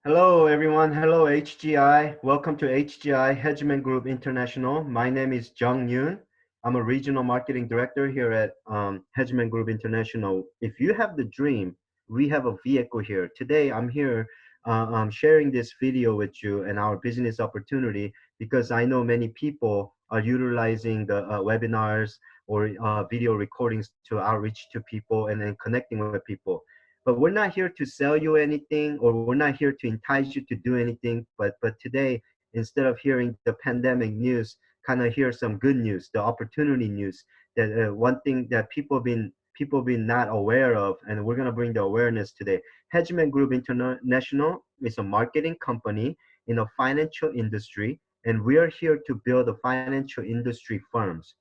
Hello, everyone. Hello, HGI. Welcome to HGI Hedgeman Group International. My name is Jung Yoon. I'm a regional marketing director here at Hedgeman Group International. If you have the dream, we have a vehicle here. Today, I'm here sharing this video with you and our business opportunity because I know many people are utilizing the webinars or video recordings to outreach to people and then connecting with people. But we're not here to sell you anything, or we're not here to entice you to do anything. But today, instead of hearing the pandemic news, kind of hear some good news, the opportunity news. That one thing that people been not aware of, and we're gonna bring the awareness today. Hedgeman Group International is a marketing company in a financial industry, and we are here to build a financial industry firms.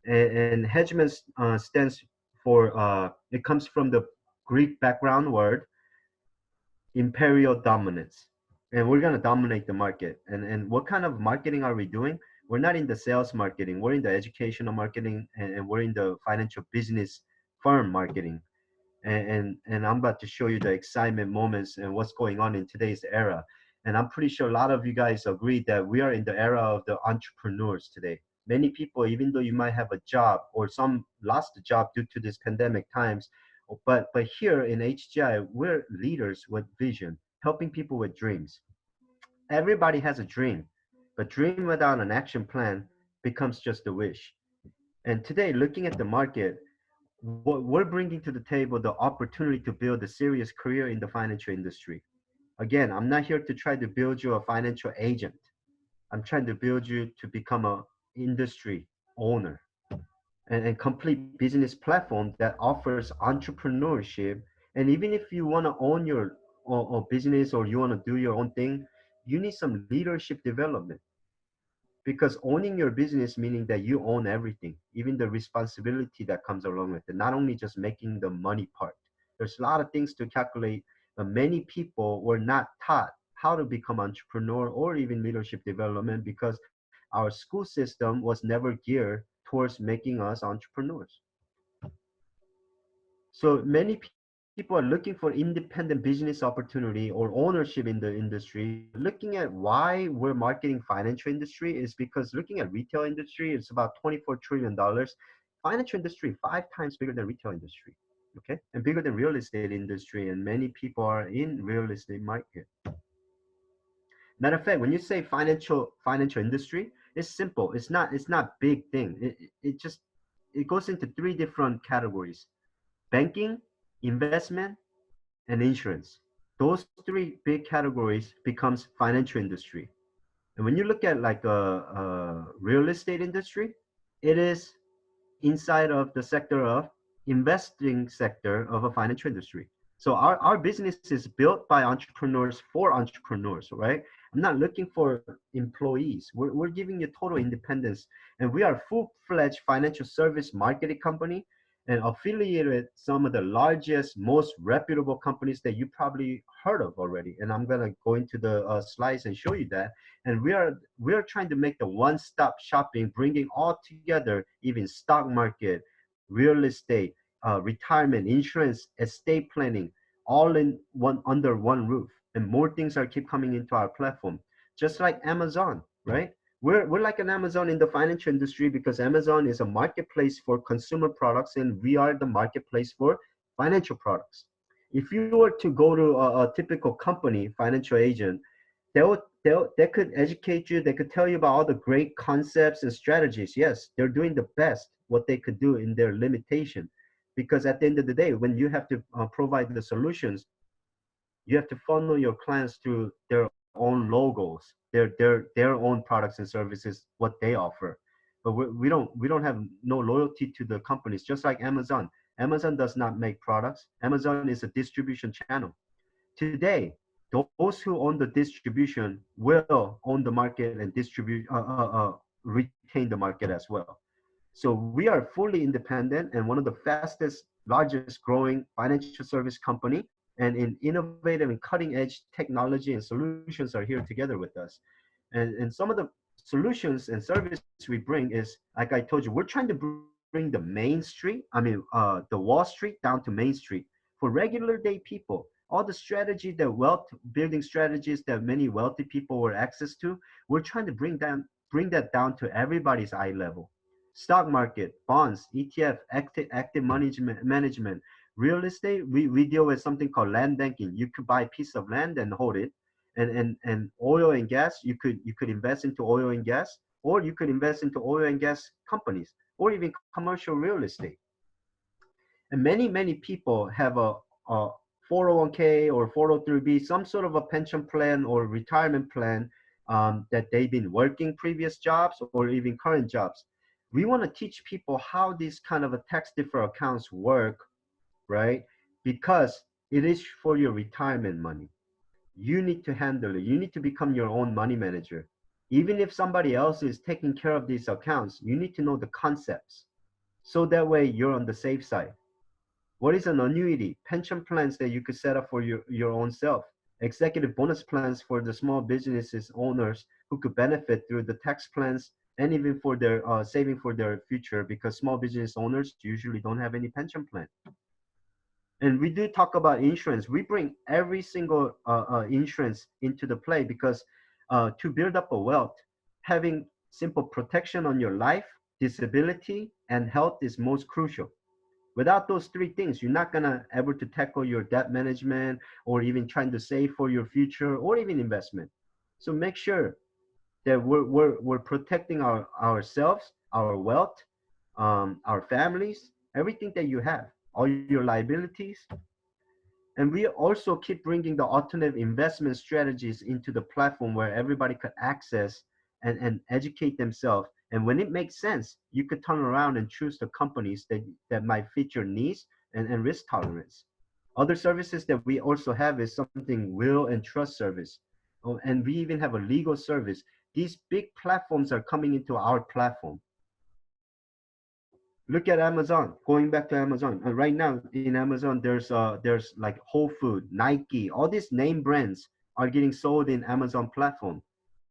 And Hedgeman stands for it comes from the Greek background word, imperial dominance. And we're going to dominate the market. And what kind of marketing are we doing? We're not in the sales marketing. We're in the educational marketing, and we're in the financial business firm marketing. And I'm about to show you the excitement moments and what's going on in today's era. And I'm pretty sure a lot of you guys agree that we are in the era of the entrepreneurs today. Many people, even though you might have a job or some lost a job due to this pandemic times, but here in HGI, we're leaders with vision, helping people with dreams. Everybody has a dream, but dream without an action plan becomes just a wish. And today, looking at the market, what we're bringing to the table the opportunity to build a serious career in the financial industry. Again, I'm not here to try to build you a financial agent. I'm trying to build you to become a industry owner and complete business platform that offers entrepreneurship. And even if you want to own your or business, or you want to do your own thing, you need some leadership development, because owning your business meaning that you own everything, even the responsibility that comes along with it, not only just making the money part. There's a lot of things to calculate, but many people were not taught how to become entrepreneur or even leadership development because our school system was never geared towards making us entrepreneurs. So many people are looking for independent business opportunity or ownership in the industry. Looking at why we're marketing financial industry is because looking at retail industry, it's about $24 trillion. Financial industry 5 times bigger than retail industry, okay, and bigger than real estate industry. And many people are in real estate market. Matter of fact, when you say financial industry, it's simple. It's not big thing. It just it goes into three different categories: banking, investment, and insurance. Those three big categories becomes financial industry. And when you look at like a real estate industry, it is inside of the sector of investing sector of a financial industry. So our business is built by entrepreneurs for entrepreneurs, right? I'm not looking for employees. We're giving you total independence. And we are full-fledged financial service marketing company and affiliated with some of the largest, most reputable companies that you probably heard of already. And I'm gonna go into the slides and show you that. And we are trying to make the one-stop shopping, bringing all together, even stock market, real estate, retirement, insurance, estate planning, all in one under one roof. And more things are keep coming into our platform, just like Amazon, right? We're like an Amazon in the financial industry because Amazon is a marketplace for consumer products and we are the marketplace for financial products. If you were to go to a typical company, financial agent, they could educate you. They could tell you about all the great concepts and strategies. Yes, they're doing the best what they could do in their limitation, because at the end of the day, when you have to provide the solutions, you have to funnel your clients through their own logos, their own products and services, what they offer. But we don't have no loyalty to the companies, just like Amazon. Amazon does not make products. Amazon is a distribution channel. Today, those who own the distribution will own the market and retain the market as well. So we are fully independent and one of the fastest, largest growing financial service company, and in innovative and cutting edge technology and solutions are here together with us. And some of the solutions and service we bring is, like I told you, we're trying to bring the main street, the Wall Street down to Main Street for regular day people. all the strategy that wealth building strategies that many wealthy people were access to, we're trying to bring that down to everybody's eye level. Stock market, bonds, ETF, active management, real estate. We deal with something called land banking. You could buy a piece of land and hold it, and oil and gas. You could invest into oil and gas, or you could invest into oil and gas companies, or even commercial real estate. And many people have a 401k or 403b, some sort of a pension plan or retirement plan, that they've been working previous jobs or even current jobs. We want to teach people how these kind of a tax deferred accounts work, right? Because it is for your retirement money. You need to handle it. You need to become your own money manager. Even if somebody else is taking care of these accounts, you need to know the concepts. So that way you're on the safe side. What is an annuity? Pension plans that you could set up for your own self. Executive bonus plans for the small businesses owners who could benefit through the tax plans, and even for their saving for their future, because small business owners usually don't have any pension plan. And we do talk about insurance. We bring every single insurance into the play, because to build up a wealth, having simple protection on your life, disability, and health is most crucial. Without those three things, you're not gonna able to tackle your debt management, or even trying to save for your future, or even investment. So make sure that we're protecting ourselves, our wealth, our families, everything that you have, all your liabilities. And we also keep bringing the alternative investment strategies into the platform where everybody could access and educate themselves. And when it makes sense, you could turn around and choose the companies that might fit your needs and risk tolerance. Other services that we also have is something will and trust service. Oh, and we even have a legal service. These big platforms are coming into our platform. Look at Amazon. Going back to Amazon, right now in Amazon, there's like Whole Food, Nike, all these name brands are getting sold in Amazon platform,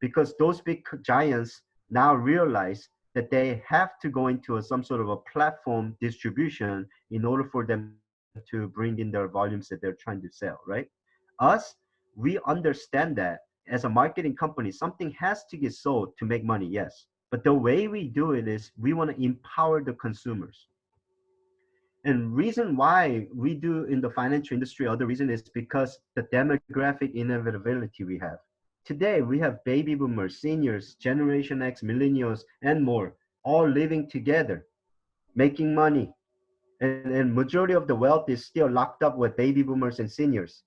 because those big giants now realize that they have to go into some sort of a platform distribution in order for them to bring in their volumes that they're trying to sell, right? Us, we understand that as a marketing company, something has to get sold to make money, yes. But the way we do it is we want to empower the consumers. And reason why we do in the financial industry, other reason is because the demographic inevitability we have. Today, we have baby boomers, seniors, Generation X, millennials, and more, all living together, making money. And majority of the wealth is still locked up with baby boomers and seniors.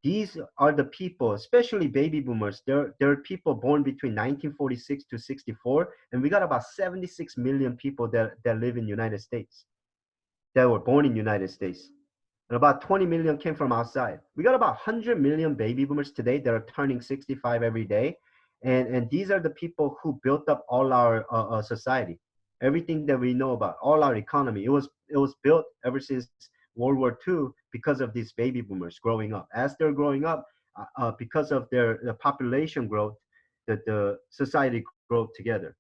These are the people, especially baby boomers. They're people born between 1946 to 64, and we got about 76 million people that live in United States, that were born in United States. And about 20 million came from outside. We got about 100 million baby boomers today that are turning 65 every day. And these are the people who built up all our society, everything that we know about, all our economy. It was built ever since World War II because of these baby boomers growing up. As they're growing up, because of the population growth, the society grow together.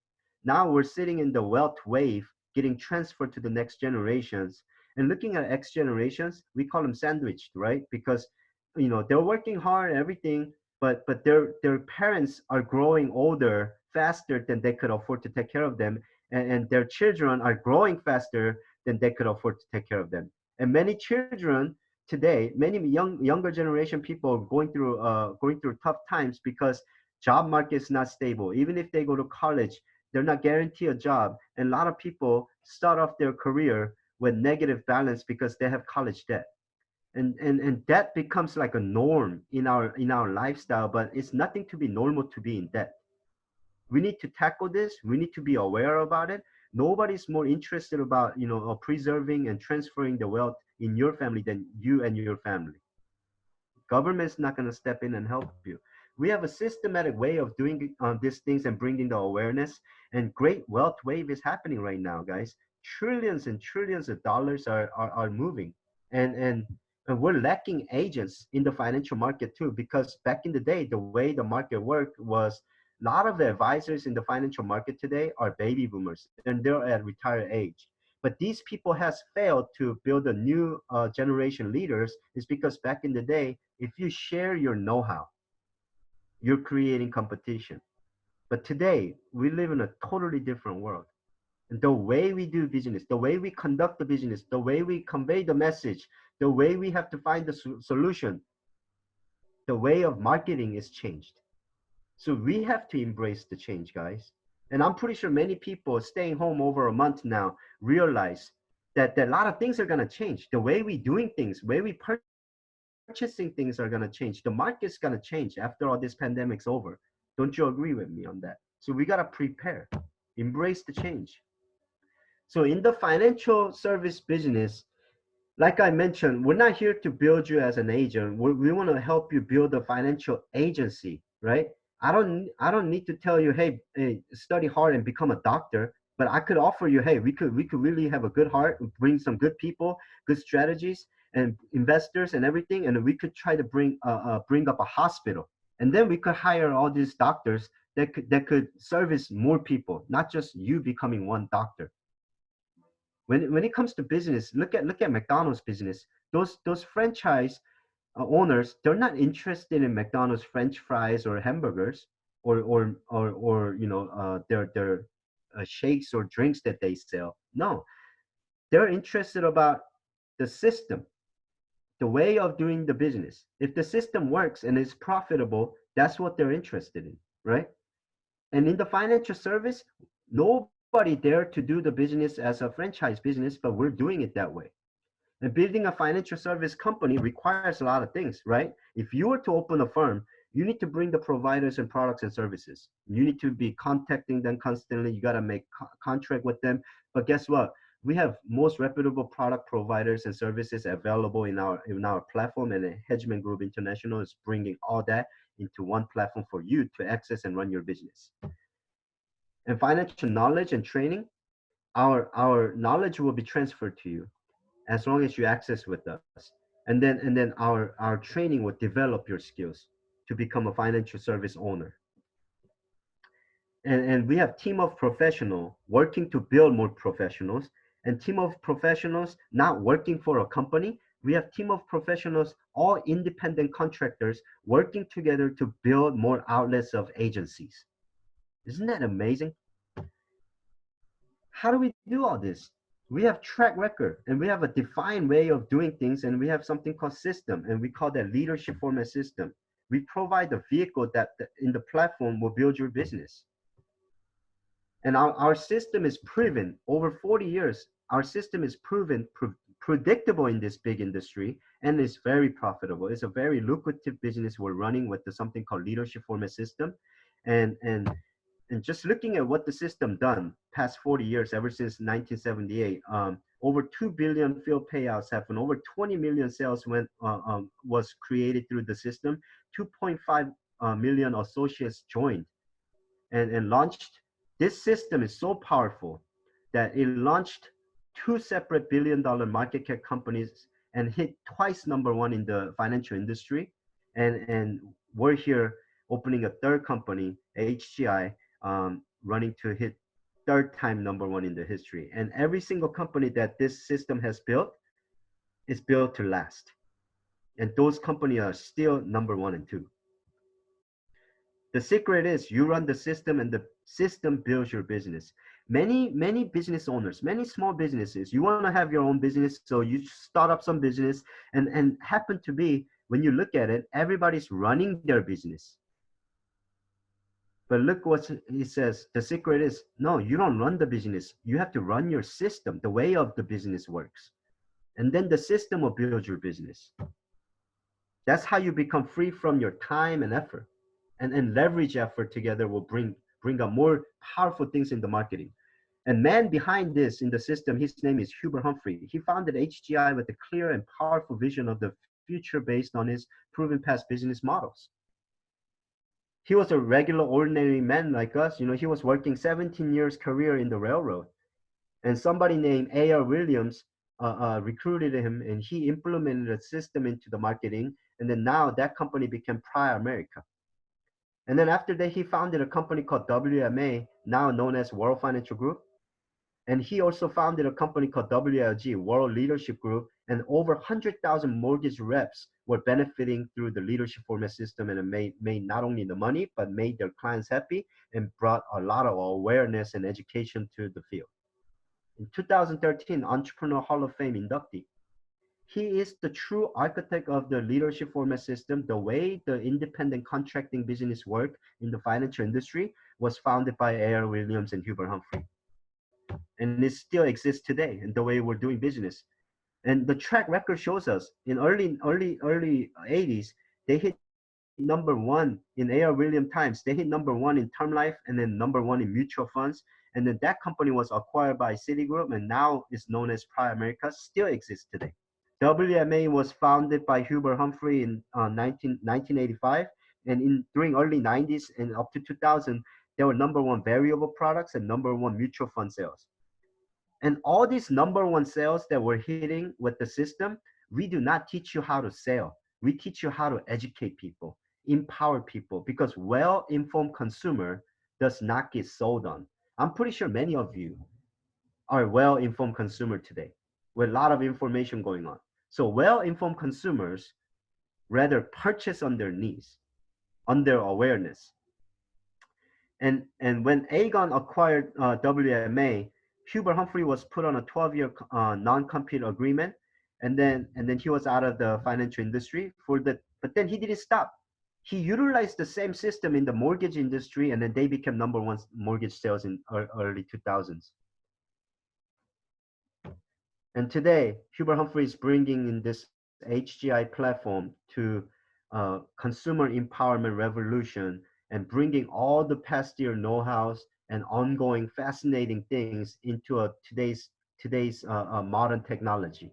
Now we're sitting in the wealth wave getting transferred to the next generations. And looking at X generations, we call them sandwiched, right? Because they're working hard and everything, but their parents are growing older faster than they could afford to take care of them, and their children are growing faster than they could afford to take care of them. And many children today, many younger generation people are going through tough times because job market is not stable. Even if they go to college, they're not guaranteed a job, and a lot of people start off their career with negative balance because they have college debt. And that becomes like a norm in our lifestyle, but it's nothing to be normal to be in debt. We need to tackle this. We need to be aware about it. Nobody's more interested about preserving and transferring the wealth in your family than you and your family. Government's not going to step in and help you. We have a systematic way of doing these things and bringing the awareness. And great wealth wave is happening right now, guys. Trillions and trillions of dollars are moving, and we're lacking agents in the financial market too. Because back in the day, the way the market worked was a lot of the advisors in the financial market today are baby boomers, and they're at retired age. But these people has failed to build a new generation leaders, is because back in the day If you share your know-how, you're creating competition. But today, we live in a totally different world. And the way we do business, the way we conduct the business, the way we convey the message, the way we have to find the solution, the way of marketing is changed. So we have to embrace the change, guys. And I'm pretty sure many people staying home over a month now realize that a lot of things are going to change. The way we doing things, the way we purchasing things are going to change. The market's going to change after all this pandemic's over. Don't you agree with me on that? So we got to prepare, embrace the change. So in the financial service business, like I mentioned, we're not here to build you as an agent. We want to help you build a financial agency, right? I don't need to tell you, hey, study hard and become a doctor. But I could offer you, hey, we could really have a good heart, bring some good people, good strategies, and investors and everything, and we could try to bring up a hospital, and then we could hire all these doctors that could service more people, not just you becoming one doctor. When it comes to business, look at McDonald's business. Those franchise owners, they're not interested in McDonald's French fries or hamburgers or their shakes or drinks that they sell. No, they're interested about the system, the way of doing the business. If the system works and is profitable, that's what they're interested in, right? And in the financial service, nobody there to do the business as a franchise business, but we're doing it that way. And building a financial service company requires a lot of things, right? If you were to open a firm, you need to bring the providers and products and services. You need to be contacting them constantly. You got to make contract with them. But guess what? We have most reputable product providers and services available in our platform, and Hedgeman Group International is bringing all that into one platform for you to access and run your business. And financial knowledge and training, our knowledge will be transferred to you as long as you access with us. And then our training will develop your skills to become a financial service owner. And we have team of professionals working to build more professionals, and team of professionals not working for a company. We have team of professionals, all independent contractors working together to build more outlets of agencies. Isn't that amazing? How do we do all this? We have track record, and we have a defined way of doing things, and we have something called system, and we call that leadership format system. We provide the vehicle that in the platform will build your business. And our system is proven over 40 years. Our system is proven predictable in this big industry, and is very profitable. It's a very lucrative business we're running with something called leadership format system. And just looking at what the system done past 40 years, ever since 1978, over 2 billion field payouts happened, over 20 million sales was created through the system, 2.5 million associates joined and launched. This system is so powerful that it launched 2 separate billion-dollar market cap companies and hit twice #1 in the financial industry. And we're here opening a third company, HGI, running to hit third time #1 in the history. And every single company that this system has built is built to last. And those companies are still #1 and 2. The secret is you run the system, and the system builds your business. Many business owners, many small businesses, you want to have your own business, so you start up some business, and happen to be, when you look at it, everybody's running their business. But look what he says. The secret is, no, you don't run the business. You have to run your system, the way of the business works. And then the system will build your business. That's how you become free from your time and effort. And leverage effort together will bring up more powerful things in the marketing. And man behind this in the system, his name is Hubert Humphrey. He founded HGI with a clear and powerful vision of the future based on his proven past business models. He was a regular, ordinary man like us. He was working 17 years career in the railroad. And somebody named A.R. Williams recruited him, and he implemented a system into the marketing. And then now that company became Prior America. And then after that, he founded a company called WMA, now known as World Financial Group. And he also founded a company called WLG, World Leadership Group. And over 100,000 mortgage reps were benefiting through the leadership format system, and it made not only the money, but made their clients happy and brought a lot of awareness and education to the field. In 2013, Entrepreneur Hall of Fame inductee. He is the true architect of the leadership format system. The way the independent contracting business worked in the financial industry was founded by A.R. Williams and Hubert Humphrey. And it still exists today in the way we're doing business. And the track record shows us in early 80s, they hit number one in A.R. Williams times. They hit number one in term life and then number one in mutual funds. And then that company was acquired by Citigroup and now is known as Prime America, still exists today. WMA was founded by Hubert Humphrey in 1985, and during early 90s and up to 2000, they were number one variable products and number one mutual fund sales. And all these number one sales that we're hitting with the system, we do not teach you how to sell. We teach you how to educate people, empower people, because well-informed consumer does not get sold on. I'm pretty sure many of you are well-informed consumer today with a lot of information going on. So well-informed consumers rather purchase on their needs, on their awareness. And when Aegon acquired WMA, Hubert Humphrey was put on a 12-year non-compete agreement, and then he was out of the financial industry for the. But then he didn't stop. He utilized the same system in the mortgage industry, and then they became number one mortgage sales in early 2000s. And today, Hubert Humphrey is bringing in this HGI platform to consumer empowerment revolution and bringing all the past year know-hows and ongoing fascinating things into today's modern technology.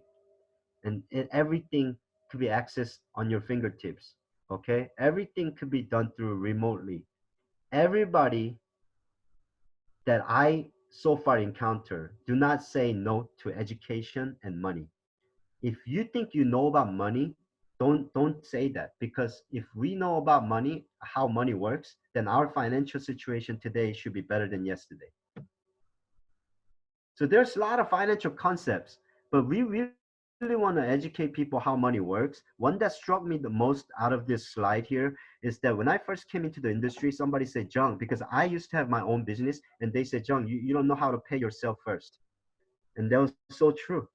And everything could be accessed on your fingertips. Okay, everything could be done through remotely. Everybody that I so far encounter do not say no to education and money. If you think you know about money, don't say that, because if we know about money, how money works, then our financial situation today should be better than yesterday. So there's a lot of financial concepts, but we really want to educate people how money works. One that struck me the most out of this slide here is that when I first came into the industry, somebody said, Jung, because I used to have my own business, and they said, Jung, you don't know how to pay yourself first. And that was so true.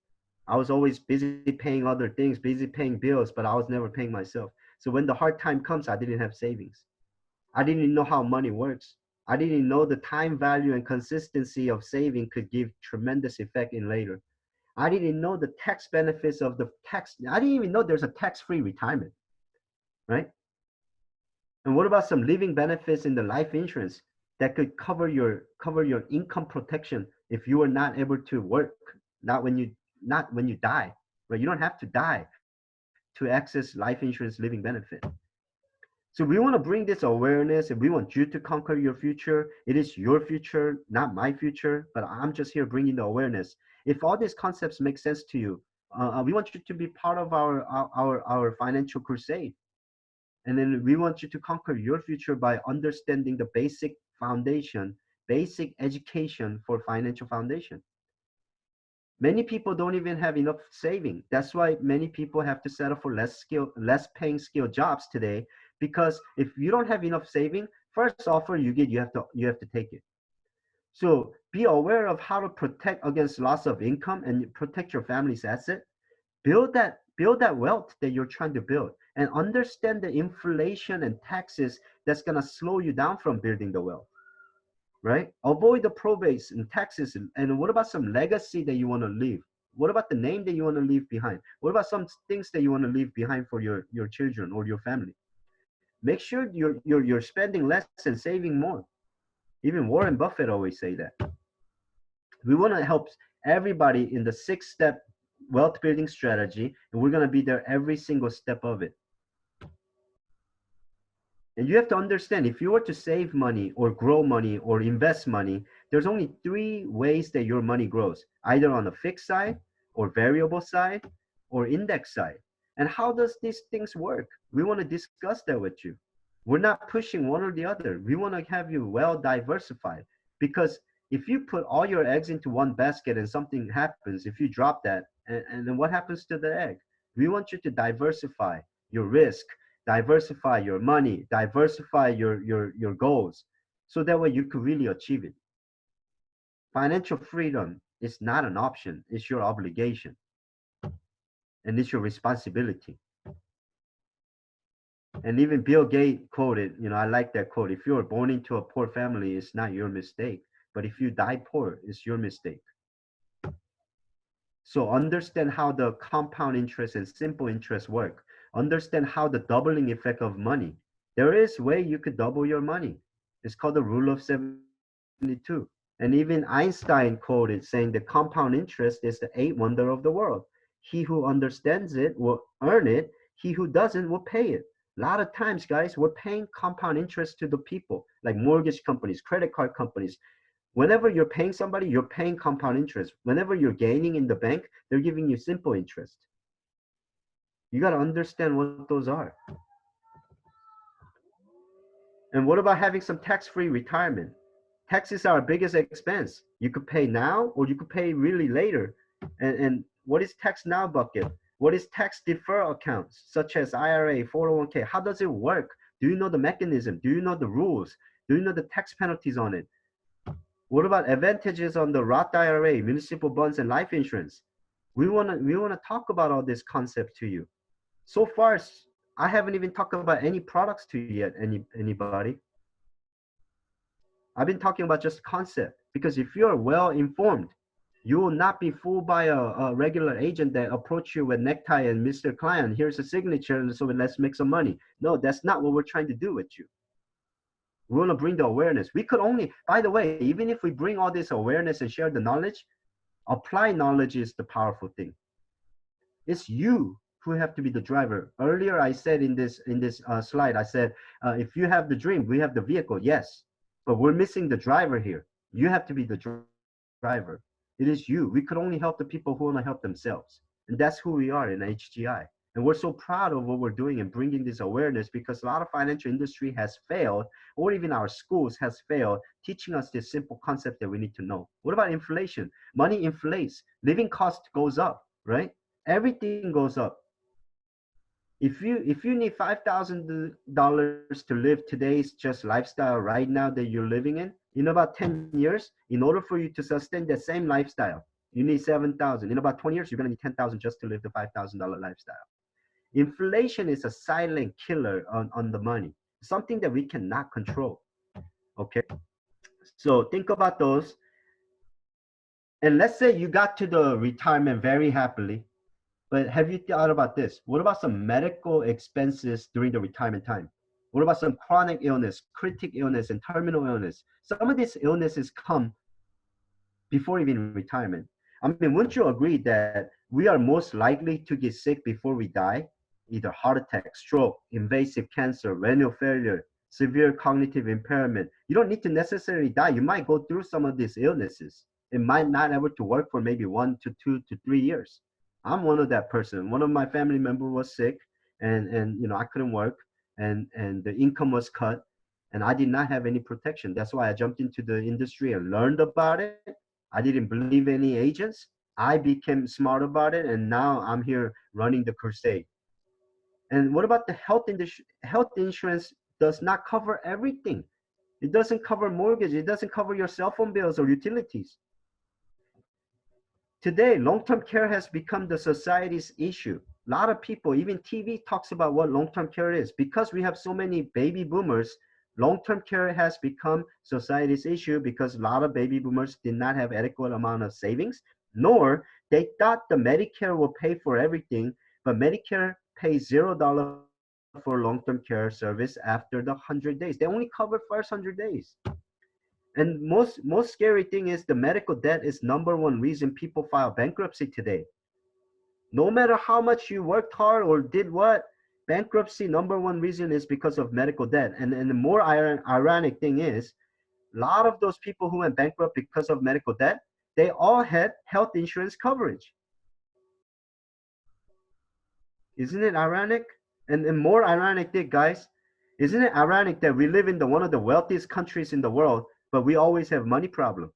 I was always busy paying other things, busy paying bills, but I was never paying myself. So when the hard time comes, I didn't have savings. I didn't know how money works. I didn't know the time value and consistency of saving could give tremendous effect in later. I didn't know the tax benefits of the tax. I didn't even know there's a tax-free retirement, right? And what about some living benefits in the life insurance that could cover your income protection if you are not able to work, not when you die, right? You don't have to die to access life insurance living benefit. So we want to bring this awareness, and we want you to conquer your future. It is your future, not my future, but I'm just here bringing the awareness. If all these concepts make sense to you, we want you to be part of our financial crusade. And then we want you to conquer your future by understanding the basic foundation, basic education for financial foundation. Many people don't even have enough saving. That's why many people have to settle for less paying skill jobs today. Because if you don't have enough saving, first offer you get, you have to take it. So be aware of how to protect against loss of income and protect your family's asset. Build that wealth that you're trying to build, and understand the inflation and taxes that's gonna slow you down from building the wealth. Right? Avoid the probates and taxes. And what about some legacy that you want to leave? What about the name that you want to leave behind? What about some things that you want to leave behind for your children or your family? Make sure you're spending less and saving more. Even Warren Buffett always say that. We want to help everybody in the 6-step wealth building strategy, and we're going to be there every single step of it. And you have to understand, if you were to save money or grow money or invest money, there's only 3 ways that your money grows, either on a fixed side or variable side or index side. And how does these things work? We want to discuss that with you. We're not pushing one or the other. We want to have you well diversified, because if you put all your eggs into one basket and something happens, if you drop that, And then what happens to the egg? We want you to diversify your risk, diversify your money, diversify your goals, so that way you could really achieve it. Financial freedom is not an option, it's your obligation and it's your responsibility. And even Bill Gates quoted, I like that quote. If you were born into a poor family, it's not your mistake. But if you die poor, it's your mistake. So understand how the compound interest and simple interest work. Understand how the doubling effect of money. There is a way you could double your money. It's called the rule of 72. And even Einstein quoted saying the compound interest is the eighth wonder of the world. He who understands it will earn it. He who doesn't will pay it. A lot of times, guys, we're paying compound interest to the people, like mortgage companies, credit card companies. Whenever you're paying somebody, you're paying compound interest. Whenever you're gaining in the bank, they're giving you simple interest. You got to understand what those are. And what about having some tax-free retirement? Taxes are our biggest expense. You could pay now or you could pay really later. And what is tax now bucket? What is tax deferral accounts such as IRA, 401k? How does it work? Do you know the mechanism? Do you know the rules? Do you know the tax penalties on it? What about advantages on the Roth IRA, municipal bonds, and life insurance? We wanna talk about all this concept to you. So far, I haven't even talked about any products to you yet. Anybody? I've been talking about just concept, because if you're well informed, you will not be fooled by a regular agent that approach you with necktie and Mr. Client, here's a signature, and so let's make some money. No, that's not what we're trying to do with you. We want to bring the awareness. We could only, by the way, even if we bring all this awareness and share the knowledge, apply knowledge is the powerful thing. It's you who have to be the driver. Earlier, I said in this slide, I said, if you have the dream, we have the vehicle. Yes, but we're missing the driver here. You have to be the driver. It is you. We could only help the people who want to help themselves. And that's who we are in HGI. And we're so proud of what we're doing and bringing this awareness, because a lot of financial industry has failed, or even our schools has failed, teaching us this simple concept that we need to know. What about inflation? Money inflates. Living cost goes up, right? Everything goes up. If you need $5,000 to live today's just lifestyle right now that you're living in about 10 years, in order for you to sustain the same lifestyle, you need 7,000. In about 20 years, you're gonna need 10,000 just to live the $5,000 lifestyle. Inflation is a silent killer on the money, something that we cannot control. Okay, so think about those. And let's say you got to the retirement very happily, but have you thought about this? What about some medical expenses during the retirement time? What about some chronic illness, critic illness, and terminal illness? Some of these illnesses come before even retirement. I mean, wouldn't you agree that we are most likely to get sick before we die? Either heart attack, stroke, invasive cancer, renal failure, severe cognitive impairment. You don't need to necessarily die. You might go through some of these illnesses. It might not ever to work for maybe 1 to 2 to 3 years. I'm one of that person. One of my family members was sick, and I couldn't work, and the income was cut, and I did not have any protection. That's why I jumped into the industry and learned about it. I didn't believe any agents. I became smart about it, and now I'm here running the crusade. And what about the health industry? Health insurance does not cover everything. It doesn't cover mortgage. It doesn't cover your cell phone bills or utilities. Today, long-term care has become the society's issue. A lot of people, even TV talks about what long-term care is. Because we have so many baby boomers, long-term care has become society's issue, because a lot of baby boomers did not have adequate amount of savings, nor they thought the Medicare will pay for everything, but Medicare pays $0 for long-term care service after the 100 days. They only cover first 100 days. And most scary thing is the medical debt is number one reason people file bankruptcy today. No matter how much you worked hard or did what, bankruptcy number one reason is because of medical debt. And the more ironic thing is, a lot of those people who went bankrupt because of medical debt, they all had health insurance coverage. Isn't it ironic? And more ironic thing, guys, isn't it ironic that we live in one of the wealthiest countries in the world, but we always have money problem?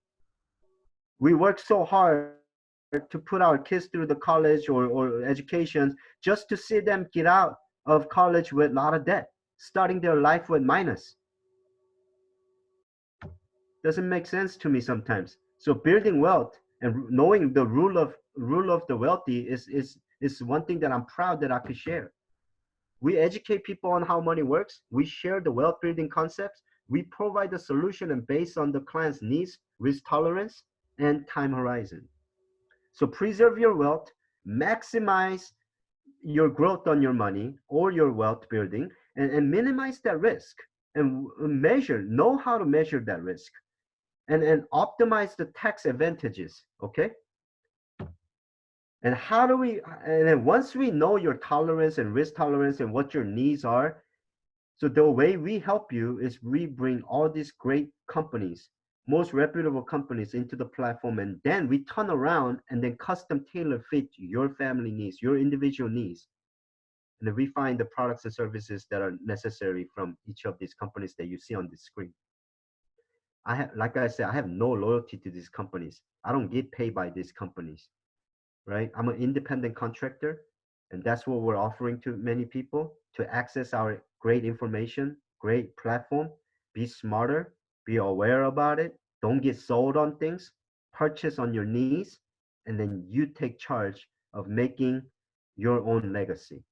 We work so hard to put our kids through the college or education just to see them get out of college with a lot of debt, starting their life with minus. Doesn't make sense to me sometimes. So building wealth and knowing the rule of the wealthy is one thing that I'm proud that I could share. We educate people on how money works. We share the wealth building concepts. We provide the solution and based on the client's needs, risk tolerance, and time horizon. So preserve your wealth, maximize your growth on your money or your wealth building, and minimize that risk and know how to measure that risk and optimize the tax advantages. Okay. And how do we, and then once we know your tolerance and risk tolerance and what your needs are, so the way we help you is we bring all these great companies, most reputable companies into the platform, and then we turn around and then custom tailor fit your family needs, your individual needs. And then we find the products and services that are necessary from each of these companies that you see on the screen. Like I said, I have no loyalty to these companies. I don't get paid by these companies, right? I'm an independent contractor, and that's what we're offering to many people to access our great information, great platform, be smarter, be aware about it, don't get sold on things, purchase on your needs, and then you take charge of making your own legacy.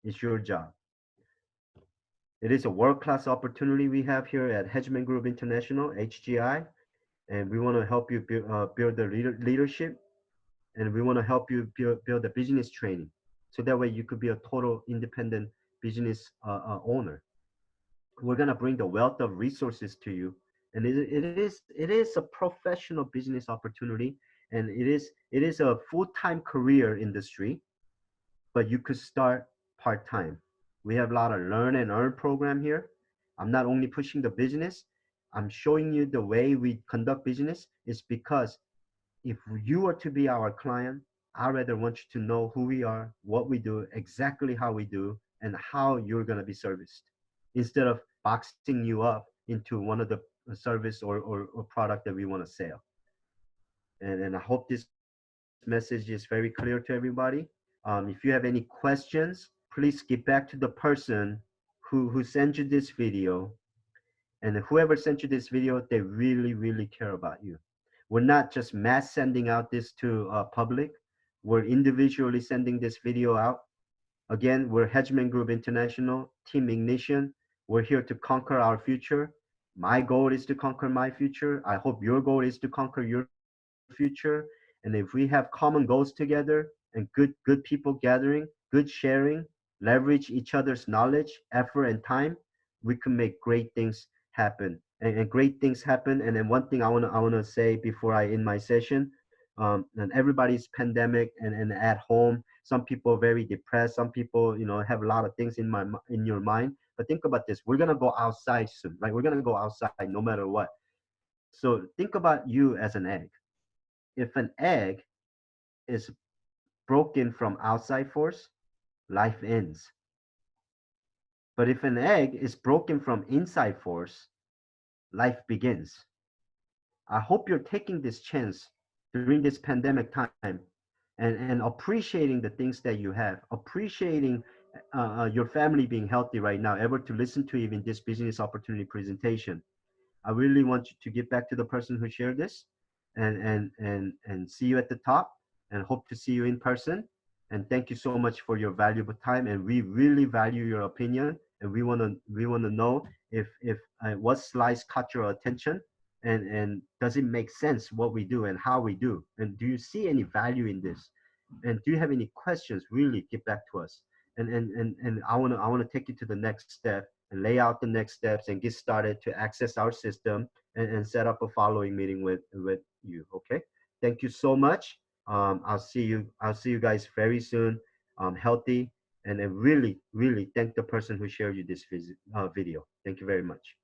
It's your job. It is a world-class opportunity we have here at Hedgeman Group International, HGI, and we want to help you build the leadership, and we want to help you build the business training, so that way you could be a total independent business owner. We're gonna bring the wealth of resources to you, and it is a professional business opportunity, and it is a full-time career industry, but you could start part-time. We have a lot of learn and earn program here. I'm not only pushing the business, I'm showing you the way we conduct business is because if you are to be our client, I rather want you to know who we are, what we do, exactly how we do, and how you're going to be serviced instead of boxing you up into one of the service or product that we want to sell. And I hope this message is very clear to everybody. If you have any questions, please get back to the person who sent you this video. And whoever sent you this video, they really, really care about you. We're not just mass sending out this to public. We're individually sending this video out. Again, we're Hedgeman Group International, Team Ignition. We're here to conquer our future. My goal is to conquer my future. I hope your goal is to conquer your future. And if we have common goals together and good people gathering, good sharing, leverage each other's knowledge, effort, and time, we can make great things happen. And great things happen. And then one thing I wanna say before I end my session, and everybody's pandemic and at home. Some people are very depressed. Some people, have a lot of things in your mind. But think about this: we're gonna go outside soon, right? We're gonna go outside no matter what. So think about you as an egg. If an egg is broken from outside force, life ends. But if an egg is broken from inside force, life begins. I hope you're taking this chance during this pandemic time and appreciating the things that you have, appreciating your family being healthy right now, able to listen to even this business opportunity presentation. I really want you to get back to the person who shared this and see you at the top and hope to see you in person. And thank you so much for your valuable time. And we really value your opinion. And we wanna know if what slides caught your attention and does it make sense what we do and how we do? And do you see any value in this? And do you have any questions? Really get back to us. And I wanna take you to the next step and lay out the next steps and get started to access our system and set up a following meeting with you. Okay. Thank you so much. I'll see you guys very soon. Healthy and really, really thank the person who shared you this video. Thank you very much.